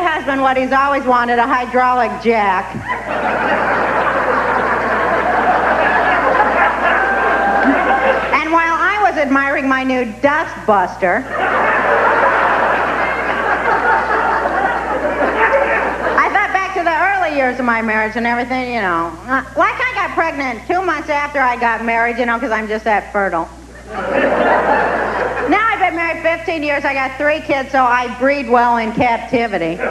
husband what he's always wanted, a hydraulic jack. And while I was admiring my new dust buster, I thought back to the early years of my marriage and everything, you know. Like I got pregnant 2 months after I got married, you know, because I'm just that fertile. Now I've been married 15 years. I got 3 kids, so I breed well in captivity. But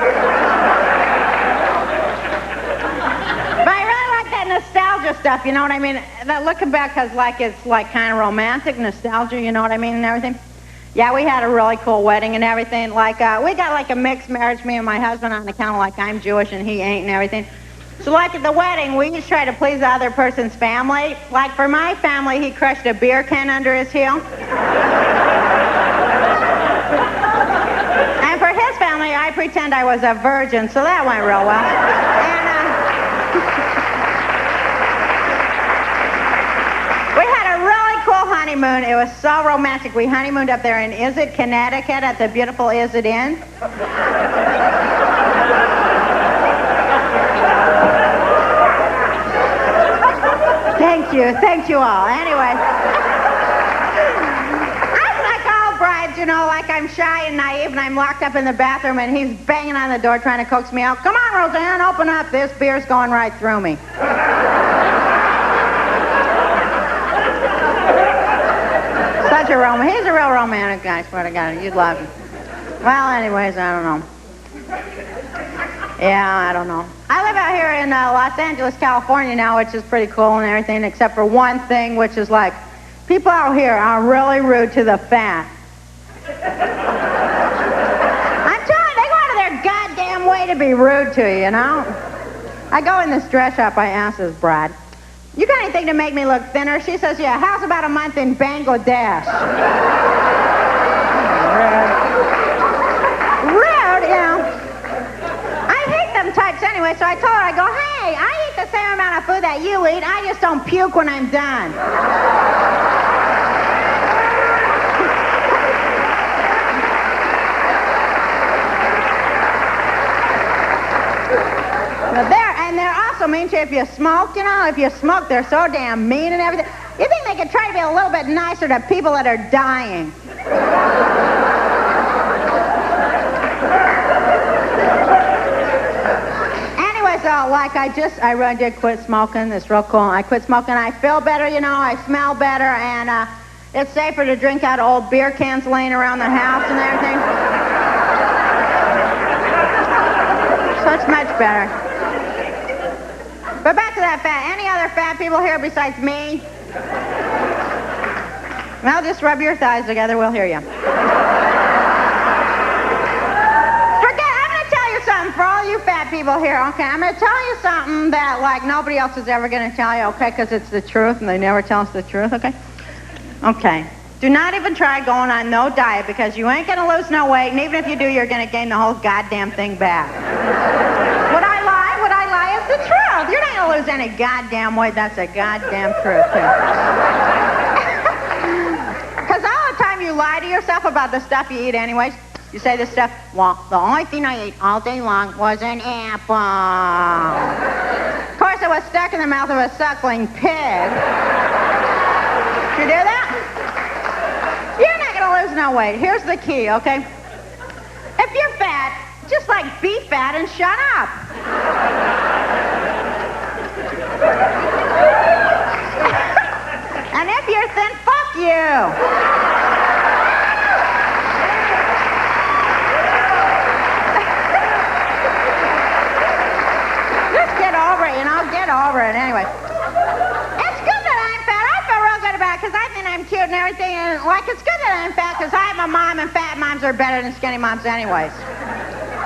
I really like that nostalgia stuff, you know what I mean? That looking back, because like it's like kind of romantic nostalgia, you know what I mean, and everything. Yeah, we had a really cool wedding and everything. Like we got like a mixed marriage, me and my husband, on account of like I'm Jewish and he ain't and everything. So like at the wedding, we each try to please the other person's family. Like for my family, he crushed a beer can under his heel. And for his family, I pretend I was a virgin, so that went real well. And we had a really cool honeymoon. It was so romantic. We honeymooned up there in Is-It, Connecticut at the beautiful Is-It Inn. Thank you all. Anyway, I'm like all brides, you know, like I'm shy and naive, and I'm locked up in the bathroom, and he's banging on the door trying to coax me out. Come on, Roseanne, open up. This beer's going right through me. Such a he's a real romantic guy, I swear to God. You'd love him. Well, anyways, I don't know. Yeah, I don't know. I live out here in Los Angeles, California now, which is pretty cool and everything, except for one thing, which is like, people out here are really rude to the fat. I'm telling you, they go out of their goddamn way to be rude to you, you know? I go in this dress shop, I ask this bride, you got anything to make me look thinner? She says, yeah, how's about a month in Bangladesh? Rude, you know? Types anyway, so I told her, I go, hey, I eat the same amount of food that you eat, I just don't puke when I'm done. And they're also mean to you if you smoke, you know, if you smoke, they're so damn mean and everything. You think they could try to be a little bit nicer to people that are dying? So, like, I did quit smoking. It's real cool. I quit smoking. I feel better, you know. I smell better, and it's safer to drink out of old beer cans laying around the house and everything. So it's much better. But back to that fat. Any other fat people here besides me? Well, just rub your thighs together. We'll hear you. For all you fat people here, okay, I'm going to tell you something that, like, nobody else is ever going to tell you, okay, because it's the truth, and they never tell us the truth, okay? Okay. Do not even try going on no diet, because you ain't going to lose no weight, and even if you do, you're going to gain the whole goddamn thing back. Would I lie? Would I lie? It's the truth. You're not going to lose any goddamn weight. That's a goddamn truth, too. Because all the time you lie to yourself about the stuff you eat anyways. You say this stuff, well, the only thing I ate all day long was an apple. Of course, it was stuck in the mouth of a suckling pig. Did you do that? You're not going to lose no weight. Here's the key, okay? If you're fat, just like be fat and shut up. And if you're thin, fuck you. Get over it anyway. It's good that I'm fat. I feel real good about it because I think I'm cute and everything. And like, it's good that I'm fat because I have a mom, and fat moms are better than skinny moms anyways.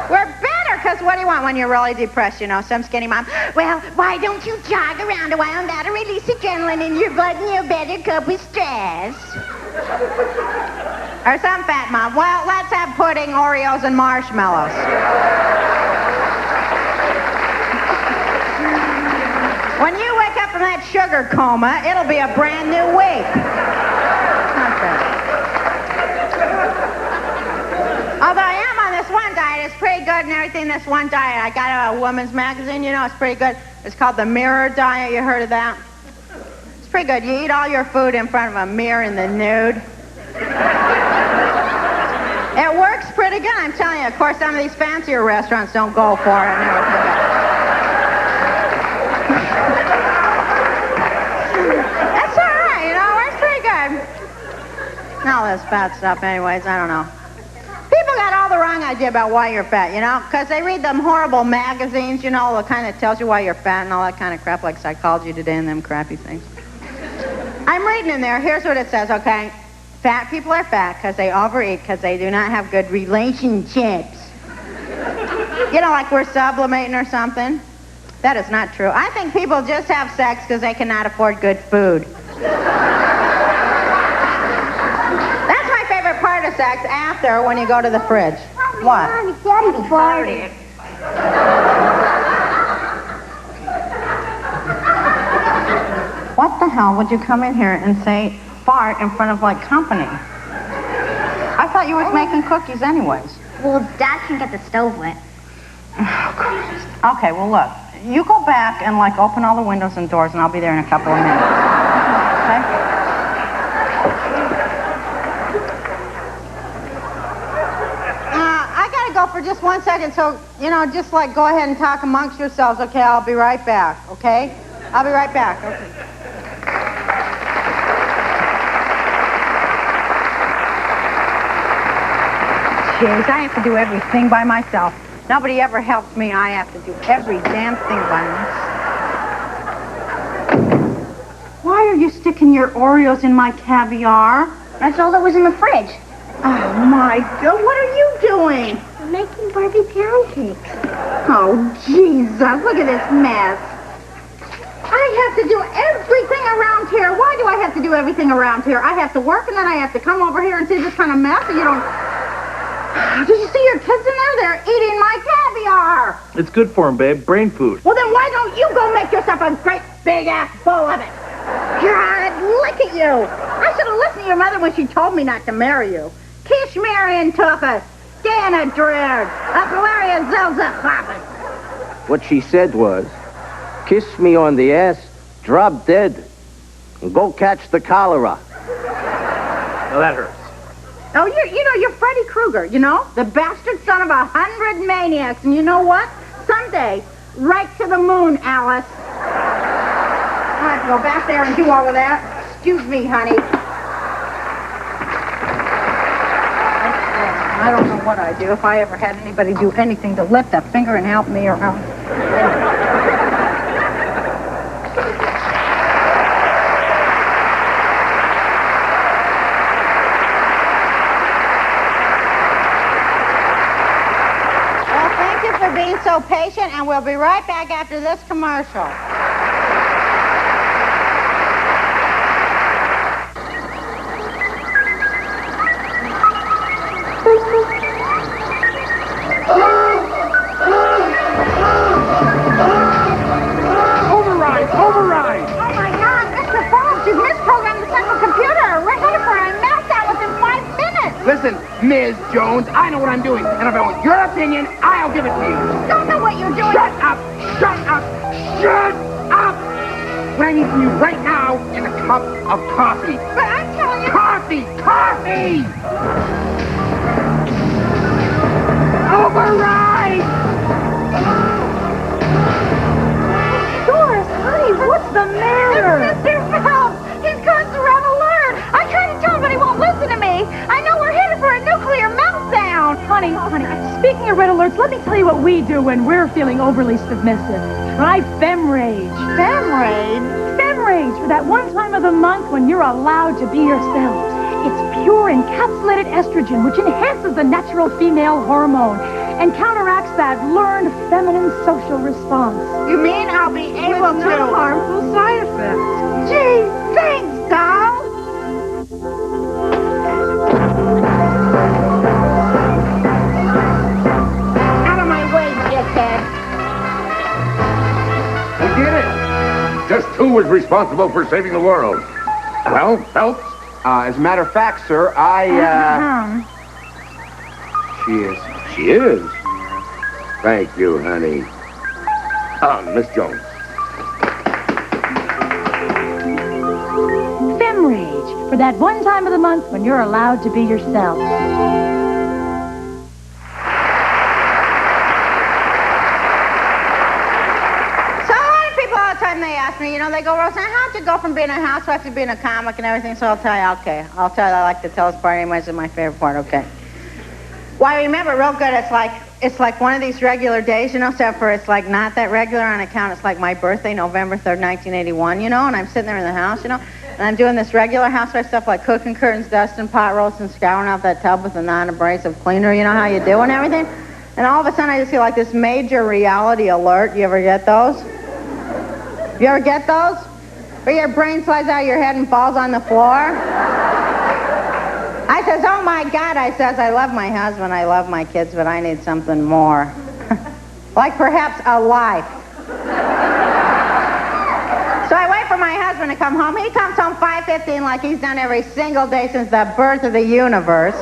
We're better because what do you want when you're really depressed, you know? Some skinny mom, well, why don't you jog around a while and that'll release adrenaline in your blood and you'll better cope with stress? Or some fat mom, well, let's have pudding, Oreos, and marshmallows. When you wake up from that sugar coma, it'll be a brand new week. Okay. Although I am on this one diet, it's pretty good and everything, this one diet. I got a woman's magazine, you know, it's pretty good. It's called the mirror diet. You heard of that? It's pretty good. You eat all your food in front of a mirror in the nude. It works pretty good, I'm telling you. Of course, some of these fancier restaurants don't go for it and everything. That's all right, you know, it works pretty good. All this fat stuff anyways, I don't know. People got all the wrong idea about why you're fat, you know, because they read them horrible magazines, you know, that kind of tells you why you're fat and all that kind of crap, like Psychology Today and them crappy things. I'm reading in there. Here's what it says, okay? Fat people are fat because they overeat because they do not have good relationships. You know, like we're sublimating or something. That is not true. I think people just have sex because they cannot afford good food. That's my favorite part of sex after when you go to the fridge. What? Daddy farted. What the hell would you come in here and say fart in front of, like, company? I thought you was making cookies anyways. Well, Dad can get the stove lit. Oh, Christ. Okay, well, look. You go back and, like, open all the windows and doors, and I'll be there in a couple of minutes. Okay? I gotta go for just 1 second, so, you know, just, like, go ahead and talk amongst yourselves, okay? I'll be right back, okay? I'll be right back, okay. Jeez, I have to do everything by myself. Nobody ever helps me. I have to do every damn thing by myself. Why are you sticking your Oreos in my caviar? That's all that was in the fridge. Oh, my God. What are you doing? I'm making Barbie pound cakes. Oh, Jesus. Look at this mess. I have to do everything around here. Why do I have to do everything around here? I have to work, and then I have to come over here and see this kind of mess, and you don't... Did you see your kids in there? They're eating my caviar. It's good for them, babe. Brain food. Well, then why don't you go make yourself a great big ass bowl of it? God, look at you. I should have listened to your mother when she told me not to marry you. Kiss Marion Tucker, Dana Dreard, Aquaria Zelza Hoppin. What she said was, kiss me on the ass, drop dead, and go catch the cholera. Now that hurts. Oh, you're Freddy Krueger, you know? The bastard son of 100 maniacs. And you know what? Someday, right to the moon, Alice. I have to go back there and do all of that. Excuse me, honey. I don't know what I'd do if I ever had anybody do anything to lift a finger and help me around. Being so patient, and we'll be right back after this commercial. Override! Override! Oh my God, Mr. Forbes, you've misprogrammed the central computer. We're headed for a meltdown within 5 minutes. Listen, Ms. Jones, I know what I'm doing, and if I want your opinion, I'll give it to you. Don't know what you're doing. Shut up! Shut up! Shut up! What I need from you right now is a cup of coffee. But I'm telling you... Coffee! Coffee! Override! Doris, honey, what's the matter? Mr. Phelps, he's gone to Red Alert. I tried to tell him, but he won't listen to me. I know we're headed for a nuclear meltdown. Honey, speaking of red alerts, let me tell you what we do when we're feeling overly submissive. Try Femrage. Femrage? Femrage, for that one time of the month when you're allowed to be yourselves. It's pure encapsulated estrogen, which enhances the natural female hormone and counteracts that learned feminine social response. You mean I'll be able to... no harmful side effects. Gee, thanks, doll. Out of my way, dickhead. We did it! Just who was responsible for saving the world? Well, Phelps? As a matter of fact, sir, She is. She is? Thank you, honey. Miss Jones. Femme Rage, for that one time of the month when you're allowed to be yourself. They ask me, they go, Roseanne, how'd you go from being a housewife to being a comic and everything? So I'll tell you, okay. I'll tell you, I like to tell this part anyways, it's my favorite part, okay. Well, I remember real good, it's like one of these regular days, except for it's like not that regular on account. It's like my birthday, November 3rd, 1981, and I'm sitting there in the house, and I'm doing this regular housewife stuff like cooking curtains, dusting pot roasts, and scouring out that tub with a non-abrasive cleaner, you know how you do and everything? And all of a sudden I just feel like this major reality alert. You ever get those? You ever get those? Where your brain slides out of your head and falls on the floor? I says, oh my God, I says, I love my husband, I love my kids, but I need something more. Like perhaps a life. So I wait for my husband to come home. He comes home 5:15 like he's done every single day since the birth of the universe.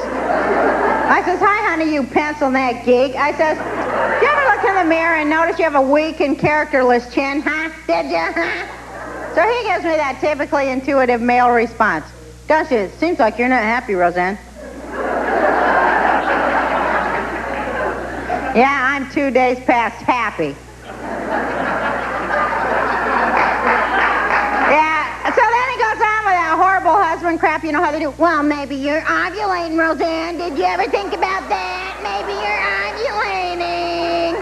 I says, hi, honey, you pencil neck geek. I says, do you ever look in the mirror and notice you have a weak and characterless chin, huh? Did you, huh? So he gives me that typically intuitive male response. Gosh, it seems like you're not happy, Roseanne. Yeah, I'm 2 days past happy. Yeah, so then he goes on with that horrible husband crap, you know how they do. Well, maybe you're ovulating, Roseanne. Did you ever think about that? Maybe you're ovulating.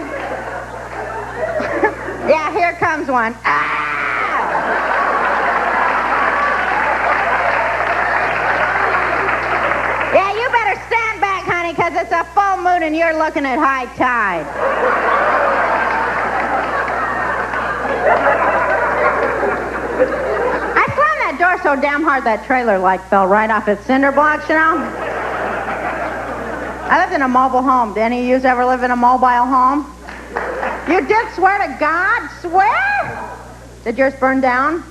Yeah, here comes one. Ah! Yeah, you better stand back, honey, because it's a full moon and you're looking at high tide. I slammed that door so damn hard that trailer fell right off its cinder blocks, I lived in a mobile home. Did any of you ever live in a mobile home? You did, swear to God? Swear? Did yours burn down?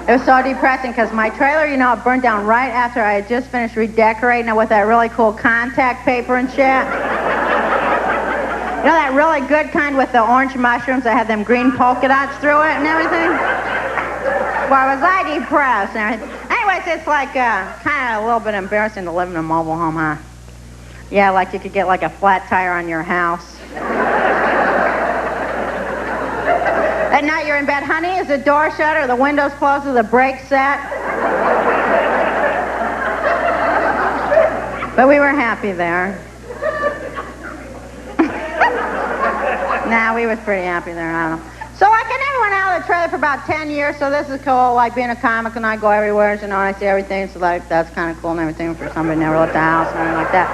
It was so depressing because my trailer, it burned down right after I had just finished redecorating it with that really cool contact paper and shit. That really good kind with the orange mushrooms that had them green polka dots through it and everything? Well, was I depressed and everything? Anyways, it's like kind of a little bit embarrassing to live in a mobile home, huh? Yeah, like you could get like a flat tire on your house. At night you're in bed, honey, is the door shut or the windows closed or the brakes set? But we were happy there. Nah, we was pretty happy there, I don't know. So I never went out of the trailer for about 10 years, so this is cool, like being a comic and I go everywhere, and I see everything, so that's kind of cool and everything for somebody who never left the house and everything like that.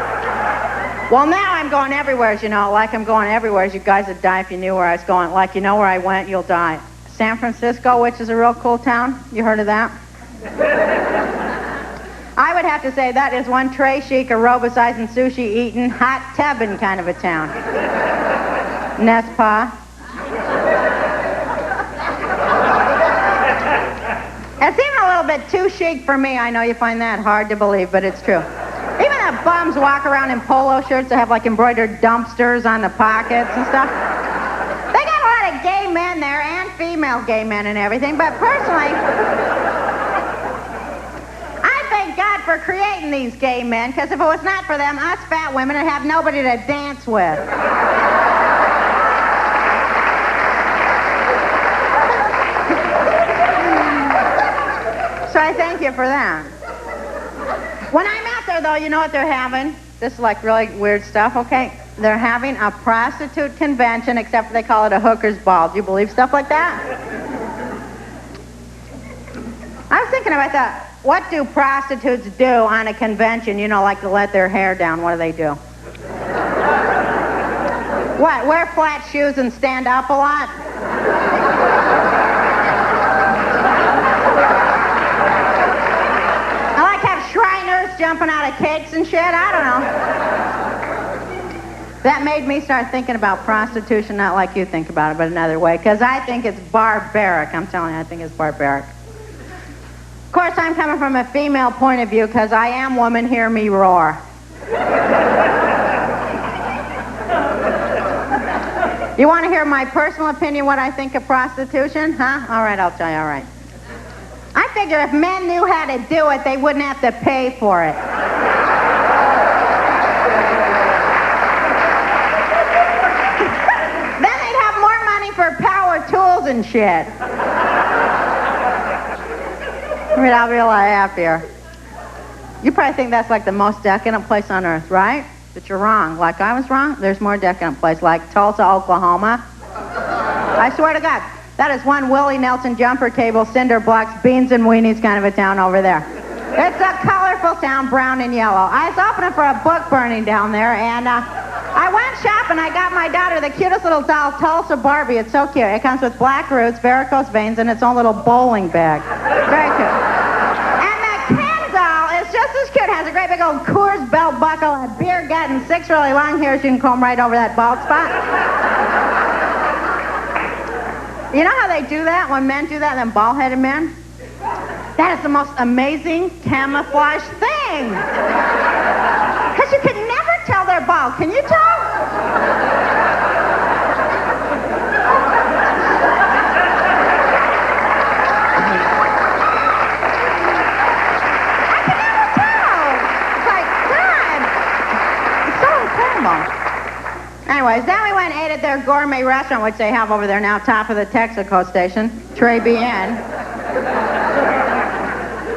Well, now I'm going everywhere, like I'm going everywhere. You guys would die if you knew where I was going. Like, where I went, you'll die. San Francisco, which is a real cool town. You heard of that? I would have to say that is one tray chic, aerobicizing, sushi-eating, hot tubbing kind of a town. Nespa. It's even a little bit too chic for me. I know you find that hard to believe, but it's true. Even the bums walk around in polo shirts that have like embroidered dumpsters on the pockets and stuff. They got a lot of gay men there and female gay men and everything, but personally, I thank God for creating these gay men, because if it was not for them, us fat women would have nobody to dance with. So I thank you for that. When I'm out there, though, you know what they're having? This is like really weird stuff, okay? They're having a prostitute convention, except they call it a hooker's ball. Do you believe stuff like that? I was thinking about that. What do prostitutes do on a convention, like to let their hair down? What do they do? What, wear flat shoes and stand up a lot? Shriners jumping out of cakes and shit, I don't know. That made me start thinking about prostitution, not like you think about it, but another way, because I think it's barbaric. I'm telling you, I think it's barbaric. Of course, I'm coming from a female point of view, because I am woman, hear me roar. You want to hear my personal opinion, what I think of prostitution? Huh? All right, I'll tell you, all right. I figure if men knew how to do it, they wouldn't have to pay for it. Then they'd have more money for power tools and shit. I mean, I'll be a lot happier. You probably think that's like the most decadent place on earth, right? But you're wrong. Like I was wrong, there's more decadent place, like Tulsa, Oklahoma. I swear to God, that is one Willie Nelson jumper cable, cinder blocks, beans and weenies kind of a town over there. It's a colorful town, brown and yellow. I was opening for a book burning down there, and I went shopping. I got my daughter the cutest little doll, Tulsa Barbie. It's so cute. It comes with black roots, varicose veins, and its own little bowling bag. Very cute. And the Ken doll is just as cute. It has a great big old Coors belt buckle, a beer gut, and 6 really long hairs you can comb right over that bald spot. You know how they do that when men do that, them bald-headed men? That is the most amazing camouflage thing. Because you can never tell they're bald. Can you tell? I can never tell. It's like, God, it's so incredible. Anyways, then we went and ate at their gourmet restaurant, which they have over there now, top of the Texaco station, Très Bien.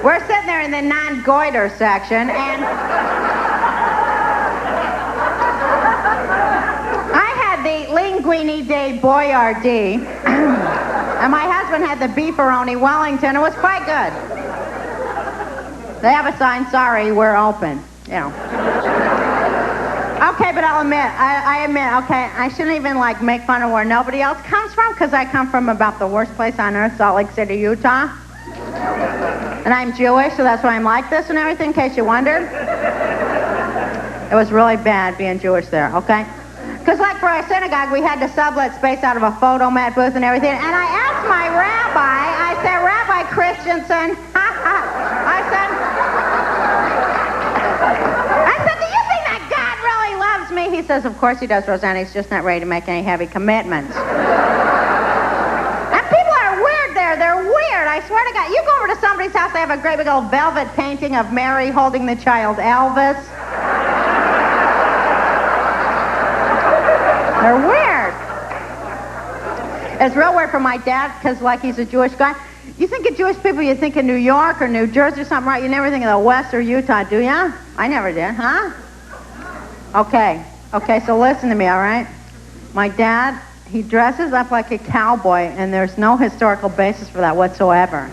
We're sitting there in the non-goiter section, and I had the linguine de Boyardee, and my husband had the beefaroni Wellington. It was quite good. They have a sign, sorry, we're open, you know. Okay, but I'll admit, I admit, okay, I shouldn't even, like, make fun of where nobody else comes from, because I come from about the worst place on earth, Salt Lake City, Utah. And I'm Jewish, so that's why I'm like this and everything, in case you wondered. It was really bad being Jewish there, okay? Because, like, for our synagogue, we had to sublet space out of a photomat booth and everything, and I asked my rabbi, I said, Rabbi Christensen, I said, do you think that God really loves me? He says, of course he does, Roseanne. He's just not ready to make any heavy commitments. And people are weird there. They're weird. I swear to God. You go over to somebody's house, they have a great big old velvet painting of Mary holding the child Elvis. They're weird. It's real weird for my dad, because, like, he's a Jewish guy. You think of Jewish people, you think of New York or New Jersey or something, right? You never think of the West or Utah, do ya? I never did, huh? Okay, so listen to me, all right? My dad, he dresses up like a cowboy, and there's no historical basis for that whatsoever.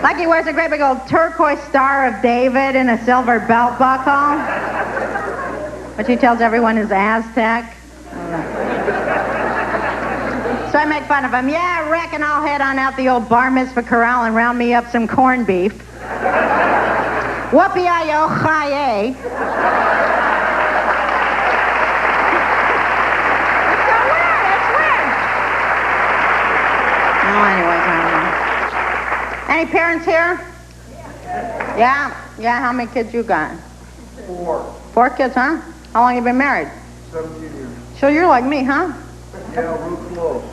Like he wears a great big old turquoise Star of David and a silver belt buckle, which he tells everyone is Aztec. So I make fun of him. Yeah, I reckon I'll head on out the old bar mitzvah corral and round me up some corned beef. Whoopee-I-O-Chi-A. It's so weird. It's weird. No, anyways, I don't know. Any parents here? Yeah? Yeah, how many kids you got? 4. 4 kids, huh? How long you been married? 17 years. So you're like me, huh? Yeah, real close.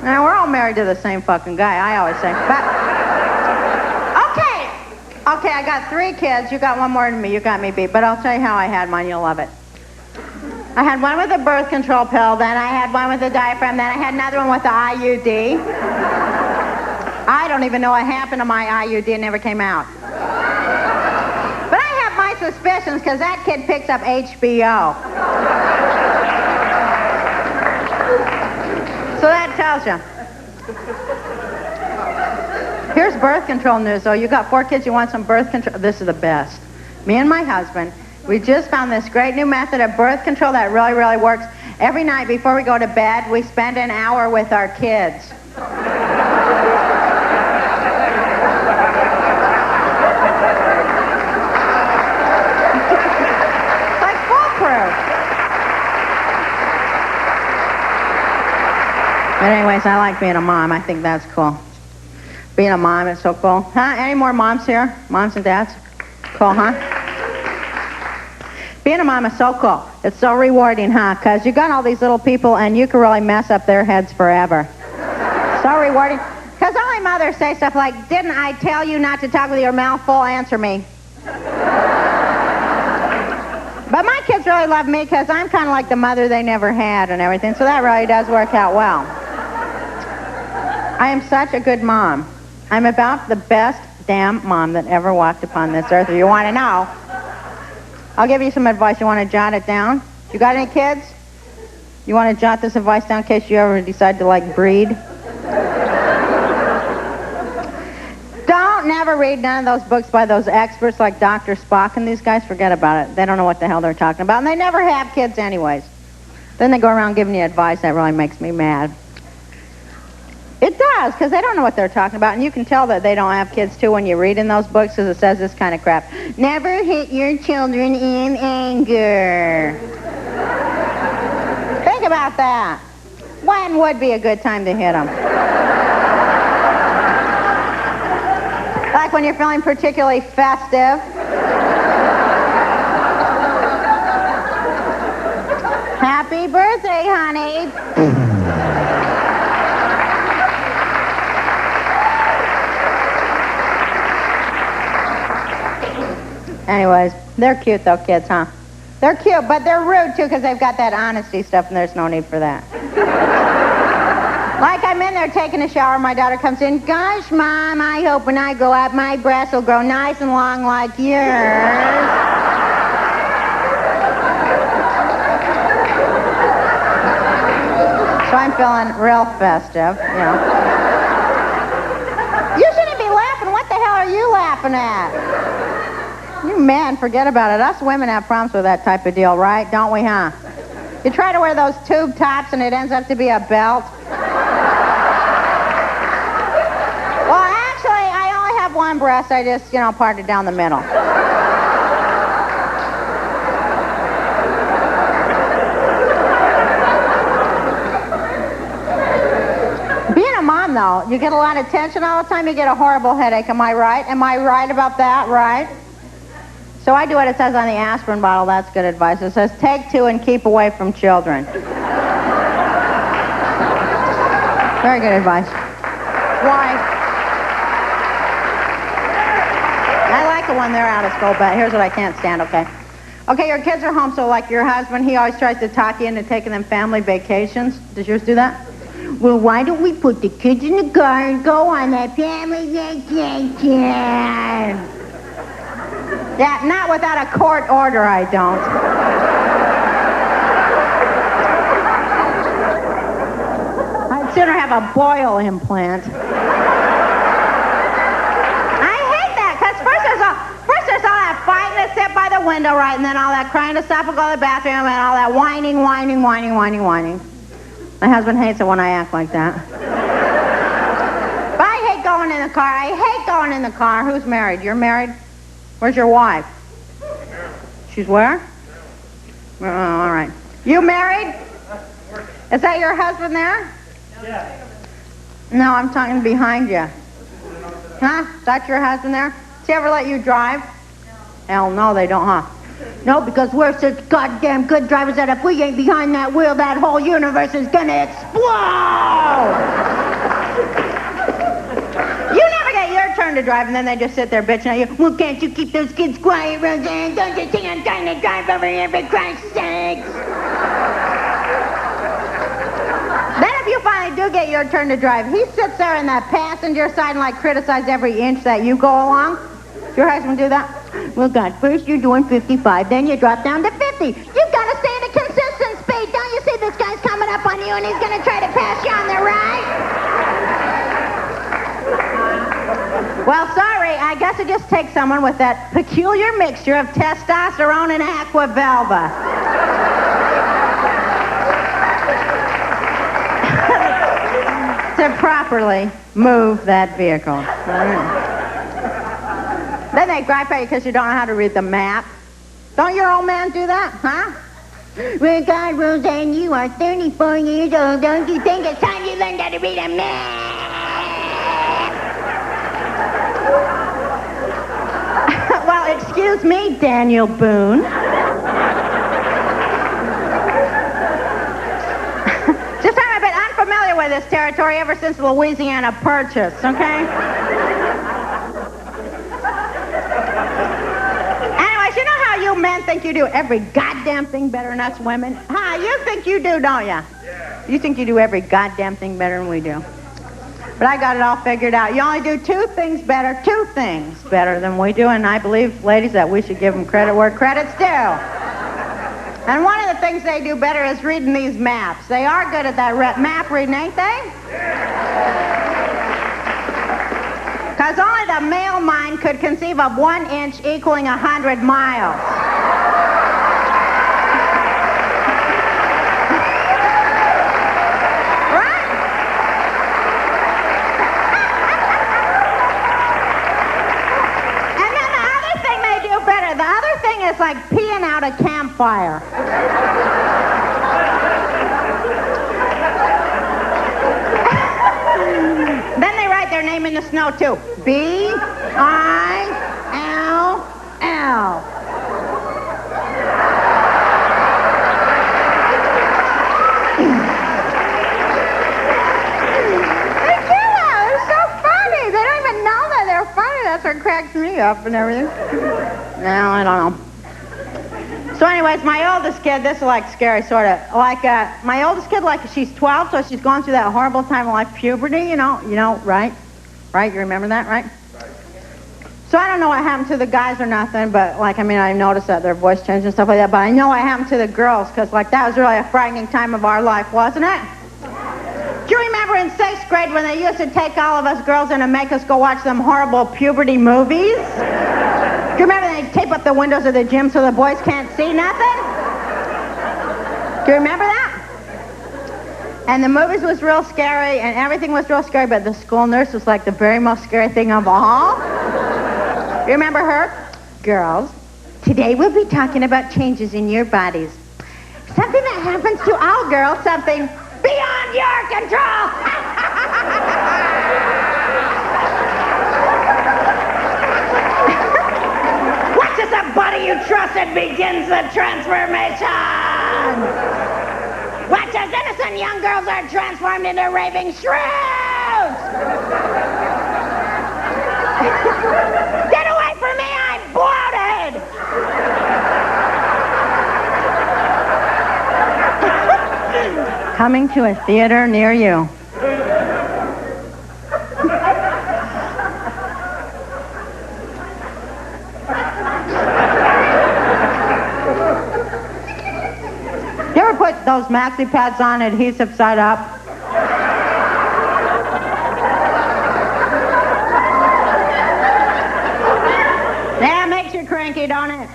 Now, we're all married to the same fucking guy, I always say. But, okay, I got 3 kids. You got one more than me. You got me beat. But I'll tell you how I had mine. You'll love it. I had one with a birth control pill. Then I had one with a diaphragm. Then I had another one with the IUD. I don't even know what happened to my IUD. It never came out. But I have my suspicions because that kid picks up HBO. So that tells you. Here's birth control news, though. You got 4 kids, you want some birth control? This is the best. Me and my husband, we just found this great new method of birth control that really, really works. Every night before we go to bed, we spend an hour with our kids. Like foolproof. But anyways, I like being a mom. I think that's cool. Being a mom is so cool. Huh? Any more moms here? Moms and dads? Cool, huh? Being a mom is so cool. It's so rewarding, huh? Because you got all these little people, and you can really mess up their heads forever. So rewarding. Because only mothers say stuff like, didn't I tell you not to talk with your mouth full? Answer me. But my kids really love me because I'm kind of like the mother they never had and everything, so that really does work out well. I am such a good mom. I'm about the best damn mom that ever walked upon this earth. If you want to know, I'll give you some advice. You want to jot it down? You got any kids? You want to jot this advice down in case you ever decide to, like, breed? Don't never read none of those books by those experts like Dr. Spock and these guys. Forget about it. They don't know what the hell they're talking about, and they never have kids anyways. Then they go around giving you advice. That really makes me mad. It does, because they don't know what they're talking about, and you can tell that they don't have kids, too, when you read in those books, because it says this kind of crap. Never hit your children in anger. Think about that. When would be a good time to hit them? Like when you're feeling particularly festive. Happy birthday, honey. Anyways, they're cute though, kids, huh? They're cute, but they're rude too because they've got that honesty stuff and there's no need for that. Like I'm in there taking a shower, my daughter comes in, gosh, Mom, I hope when I go out my breasts will grow nice and long like yours. So I'm feeling real festive, you know. You shouldn't be laughing. What the hell are you laughing at? You men, forget about it. Us women have problems with that type of deal, right? Don't we, huh? You try to wear those tube tops and it ends up to be a belt. Well, actually, I only have one breast. I just, part it down the middle. Being a mom, though, you get a lot of tension all the time. You get a horrible headache. Am I right? Am I right about that? Right? So I do what it says on the aspirin bottle. That's good advice. It says, take 2 and keep away from children. Very good advice. Why? I like it when they're out of school, but here's what I can't stand, okay? Okay, your kids are home, so like your husband, he always tries to talk you into taking them family vacations. Does yours do that? Well, why don't we put the kids in the car and go on that family vacation? Yeah, not without a court order, I don't. I'd sooner have a Boyle implant. I hate that, because first there's all that fighting to sit by the window, right, and then all that crying to stop and go to the bathroom, and all that whining. My husband hates it when I act like that. But I hate going in the car. Who's married? You're married? Where's your wife? She's where? Oh, all right. You married? Is that your husband there? Yeah. No, I'm talking behind you. Huh? Is that your husband there? Does he ever let you drive? No. Hell no, they don't, huh? No, because we're such goddamn good drivers that if we ain't behind that wheel, that whole universe is gonna explode! You never get your turn to drive, and then they just sit there bitching at you. Well, can't you keep those kids quiet, Roseanne? Don't you think I'm trying to drive over here, for Christ's sakes? Then if you finally do get your turn to drive, he sits there in that passenger side and, like, criticize every inch that you go along. Does your husband do that? Well, God, first you're doing 55, then you drop down to 50. You've got to stay at a consistent speed. Don't you see this guy's coming up on you and he's going to try to pass you on the right? Well, sorry, I guess it just takes someone with that peculiar mixture of testosterone and aquavelva. To properly move that vehicle. All right. Then they gripe at you because you don't know how to read the map. Don't your old man do that, huh? Well, God, Roseanne, you are 34 years old. Don't you think it's time you learned how to read a map? Well, excuse me, Daniel Boone. this territory ever since the Louisiana Purchase, okay? Anyways, you know how you men think you do every goddamn thing better than us women? Huh? You think you do, don't ya? Yeah. You think you do every goddamn thing better than we do. But I got it all figured out. You only do two things better than we do, and I believe, ladies, that we should give them credit where credit's due. And one of the things they do better is reading these maps. They are good at that map reading, ain't they? Because only the male mind could conceive of 1 inch equaling 100 miles. Right? And then the other thing they do better, the other thing is like peeing out a campfire. Then they write their name in the snow, too. B-I-L-L. They do that. It's so funny. They don't even know that they're funny. That's what cracks me up and everything. No, I don't know. So anyways, my oldest kid, this is like scary, sort of. Like, my oldest kid, like, she's 12, so she's going through that horrible time of life, puberty, you know, right? Right? You remember that, right? So I don't know what happened to the guys or nothing, but, like, I mean, I noticed that their voice changed and stuff like that, but I know what happened to the girls, because, like, that was really a frightening time of our life, wasn't it? Do you remember in 6th grade when they used to take all of us girls in and make us go watch them horrible puberty movies? Do you remember they tape up the windows of the gym so the boys can't see nothing? Do you remember that? And the movies was real scary, and everything was real scary, but the school nurse was like the very most scary thing of all. You remember her? Girls, today we'll be talking about changes in your bodies. Something that happens to all girls, something beyond your control. Watch as the body you trusted begins the transformation. Watch as innocent young girls are transformed into raving shrews. Get away from me, I'm bloated. Coming to a theater near you. You ever put those maxi pads on adhesive side up? Yeah, it makes you cranky, don't it?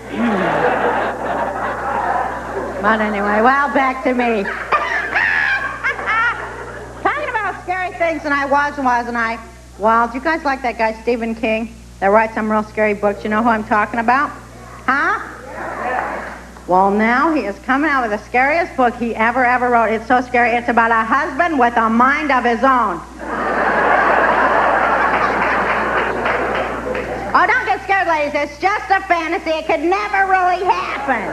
But anyway, well, back to me. Talking about scary things, and I wasn't I? Well, do you guys like that guy Stephen King that writes some real scary books? You know who I'm talking about? Huh? Well, now he is coming out with the scariest book he ever wrote. It's so scary. It's about a husband with a mind of his own. Oh, don't get scared, ladies. It's just a fantasy. It could never really happen.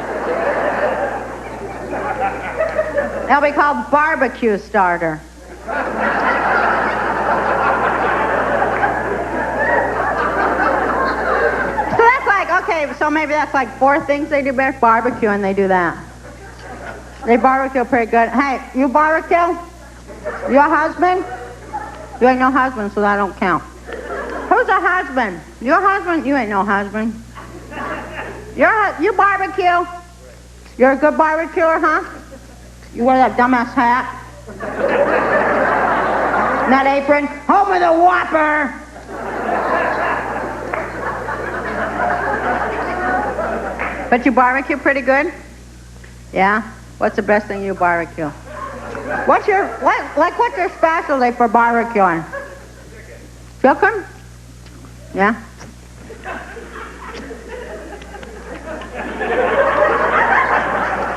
It'll be called Barbecue Starter. Okay, so maybe that's like 4 things they do better. Barbecue, and they do that. They barbecue pretty good. Hey, you barbecue? You a husband? You ain't no husband, so that don't count. Who's a husband? You a husband? You ain't no husband. You barbecue? You're a good barbecuer, huh? You wear that dumbass hat? And that apron? Home with a Whopper! But you barbecue pretty good? Yeah? What's the best thing you barbecue? What's your specialty for barbecuing? Chicken? Yeah?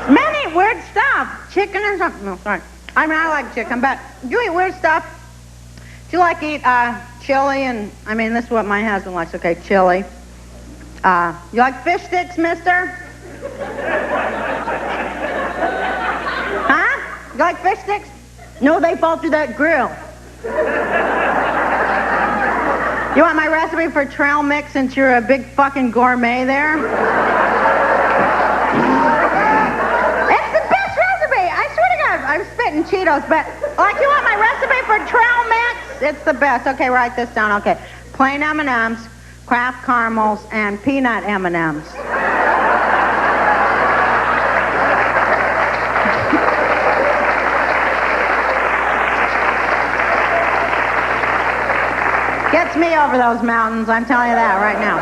Men eat weird stuff. Chicken or something. No, sorry. I mean, I like chicken, but you eat weird stuff. Do you like to eat chili? And I mean, this is what my husband likes. Okay, chili. You like fish sticks, mister? Huh? You like fish sticks? No, they fall through that grill. You want my recipe for trail mix since you're a big fucking gourmet there? It's the best recipe. I swear to God, I'm spitting Cheetos, but like you want my recipe for trail mix? It's the best. Okay, write this down. Okay, plain M&Ms, Kraft caramels, and peanut M&Ms. Gets me over those mountains, I'm telling you that right now.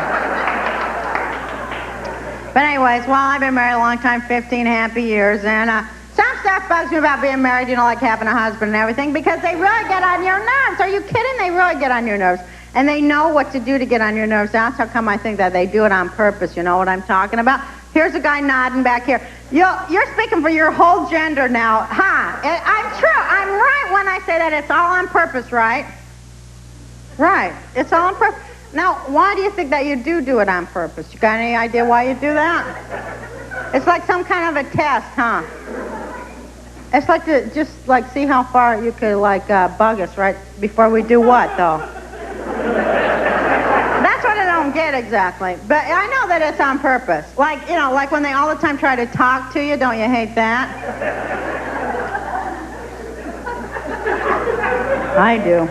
But anyways, well, I've been married a long time, 15 happy years, and some stuff bugs me about being married, you know, like having a husband and everything, because they really get on your nerves. Are you kidding? They really get on your nerves. And they know what to do to get on your nerves. That's how come I think that they do it on purpose. You know what I'm talking about? Here's a guy nodding back here. You're speaking for your whole gender now, huh? I'm true. I'm right when I say that it's all on purpose, right? Right. It's all on purpose. Now, why do you think that you do it on purpose? You got any idea why you do that? It's like some kind of a test, huh? It's like to just like see how far you could like bug us right before we do what, though? That's what I don't get exactly. But I know that it's on purpose. Like, you know, like when they all the time try to talk to you, don't you hate that? I do.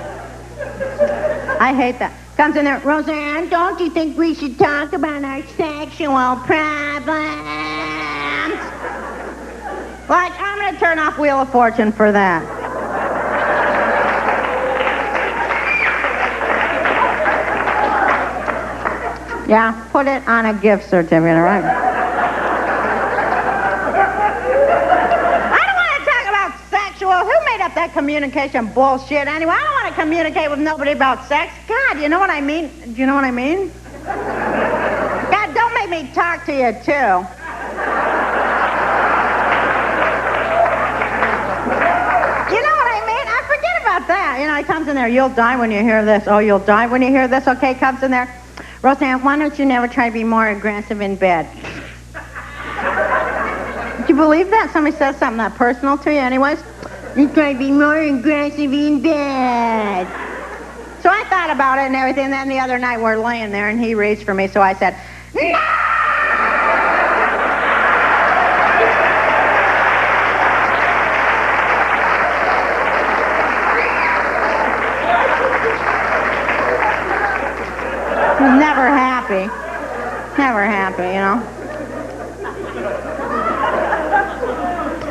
I hate that. Comes in there, Roseanne, don't you think we should talk about our sexual problems? Like, I'm going to turn off Wheel of Fortune for that. Yeah, put it on a gift certificate, all right? Who made up that communication bullshit anyway? I don't want to communicate with nobody about sex. God, you know what I mean? Do you know what I mean? God, don't make me talk to you, too. You know what I mean? I forget about that. You know, he comes in there, you'll die when you hear this. Oh, you'll die when you hear this? Okay, comes in there. Roseanne, why don't you never try to be more aggressive in bed? Do you believe that? Somebody says something that personal to you anyways? You try to be more aggressive in bed. So I thought about it and everything, and then the other night we're laying there and he reached for me, so I said, no! He's never happy. Never happy, you know?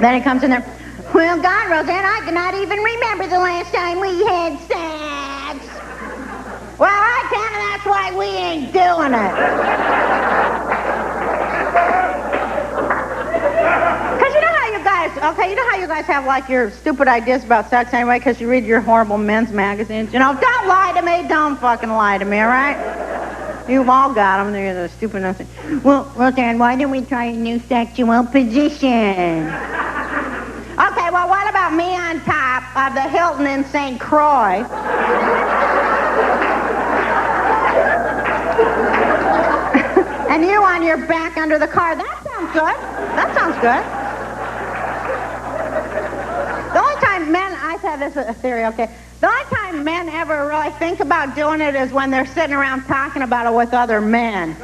Then he comes in there, well, God, Roseanne, I cannot even remember the last time we had sex. Well, I can, and that's why we ain't doing it. Because you know how you guys, okay, you know how you guys have, like, your stupid ideas about sex anyway, because you read your horrible men's magazines? You know, don't lie to me, don't fucking lie to me, all right? You've all got them, they're the stupid nothing. Well, Roseanne, why don't we try a new sexual position? Okay, well, what about me on top of the Hilton in St. Croix? And you on your back under the car. That sounds good. That sounds good. The only time men, I said this is a theory, okay. The only time men ever really think about doing it is when they're sitting around talking about it with other men.